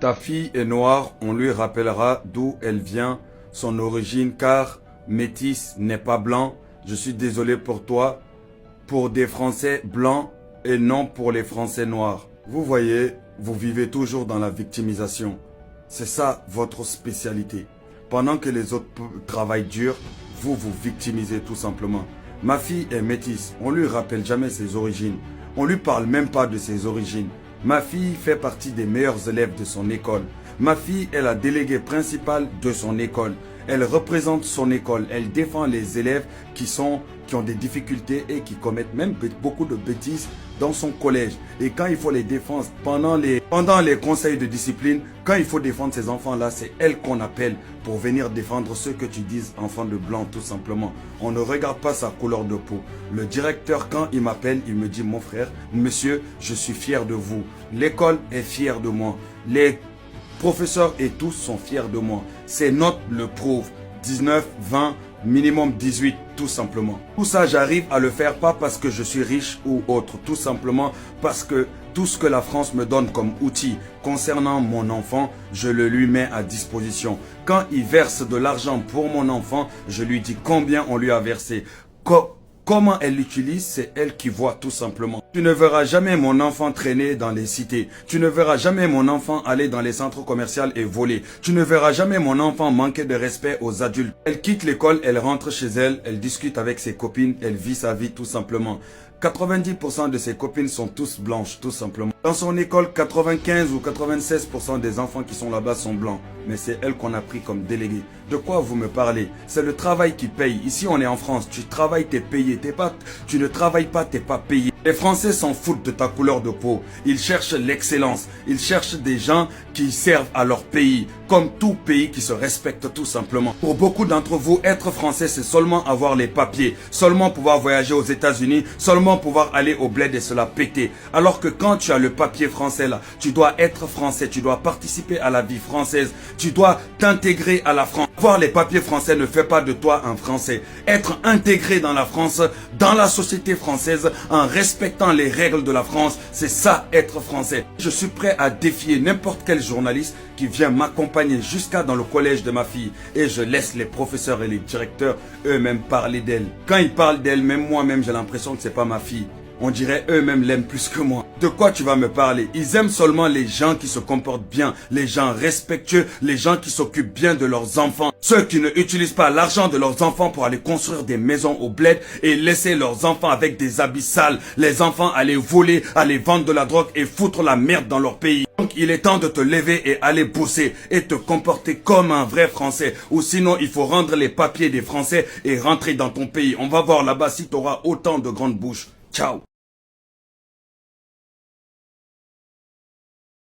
Ta fille est noire, on lui rappellera d'où elle vient, son origine, car métis n'est pas blanc. Je suis désolé pour toi, pour des Français blancs et non pour les Français noirs. Vous voyez, vous vivez toujours dans la victimisation. C'est ça votre spécialité. Pendant que les autres travaillent dur, vous vous victimisez tout simplement. Ma fille est métisse, on lui rappelle jamais ses origines. On lui parle même pas de ses origines. Ma fille fait partie des meilleurs élèves de son école. Ma fille est la déléguée principale de son école. Elle représente son école. Elle défend les élèves qui ont des difficultés et qui commettent même beaucoup de bêtises dans son collège. Et quand il faut les défendre, pendant les conseils de discipline, quand il faut défendre ces enfants-là, c'est elle qu'on appelle pour venir défendre ceux que tu dises enfants de blanc tout simplement. On ne regarde pas sa couleur de peau. Le directeur, quand il m'appelle, il me dit: mon frère, monsieur, je suis fier de vous. L'école est fière de moi. Les professeurs et tous sont fiers de moi. Ces notes le prouvent. 19, 20, minimum 18, tout simplement. Tout ça, j'arrive à le faire pas parce que je suis riche ou autre. Tout simplement parce que tout ce que la France me donne comme outil concernant mon enfant, je le lui mets à disposition. Quand il verse de l'argent pour mon enfant, je lui dis combien on lui a versé. Comment elle l'utilise, c'est elle qui voit tout simplement. Tu ne verras jamais mon enfant traîner dans les cités. Tu ne verras jamais mon enfant aller dans les centres commerciaux et voler. Tu ne verras jamais mon enfant manquer de respect aux adultes. Elle quitte l'école, elle rentre chez elle, elle discute avec ses copines, elle vit sa vie tout simplement. 90% de ses copines sont tous blanches, tout simplement. Dans son école, 95 ou 96% des enfants qui sont là-bas sont blancs. Mais c'est elle qu'on a pris comme déléguée. De quoi vous me parlez? C'est le travail qui paye. Ici, on est en France. Tu travailles, t'es payé. Tu ne travailles pas, t'es pas payé. Les Français s'en foutent de ta couleur de peau. Ils cherchent l'excellence. Ils cherchent des gens qui servent à leur pays. Comme tout pays qui se respecte tout simplement. Pour beaucoup d'entre vous, être français, c'est seulement avoir les papiers. Seulement pouvoir voyager aux États-Unis. Seulement pouvoir aller au bled et se la péter. Alors que quand tu as le papier français là, tu dois être français. Tu dois participer à la vie française. Tu dois t'intégrer à la France. Avoir les papiers français ne fait pas de toi un Français. Être intégré dans la France, dans la société française, en respectant les règles de la France, c'est ça être français. Je suis prêt à défier n'importe quel journaliste qui vient m'accompagner jusqu'à dans le collège de ma fille. Et je laisse les professeurs et les directeurs eux-mêmes parler d'elle. Quand ils parlent d'elle, même moi-même, j'ai l'impression que c'est pas ma fille. On dirait eux-mêmes l'aiment plus que moi. De quoi tu vas me parler? Ils aiment seulement les gens qui se comportent bien, les gens respectueux, les gens qui s'occupent bien de leurs enfants. Ceux qui ne utilisent pas l'argent de leurs enfants pour aller construire des maisons au bled et laisser leurs enfants avec des habits sales. Les enfants aller voler, aller vendre de la drogue et foutre la merde dans leur pays. Donc il est temps de te lever et aller bosser et te comporter comme un vrai Français. Ou sinon il faut rendre les papiers des Français et rentrer dans ton pays. On va voir là-bas si tu auras autant de grandes bouches. Ciao.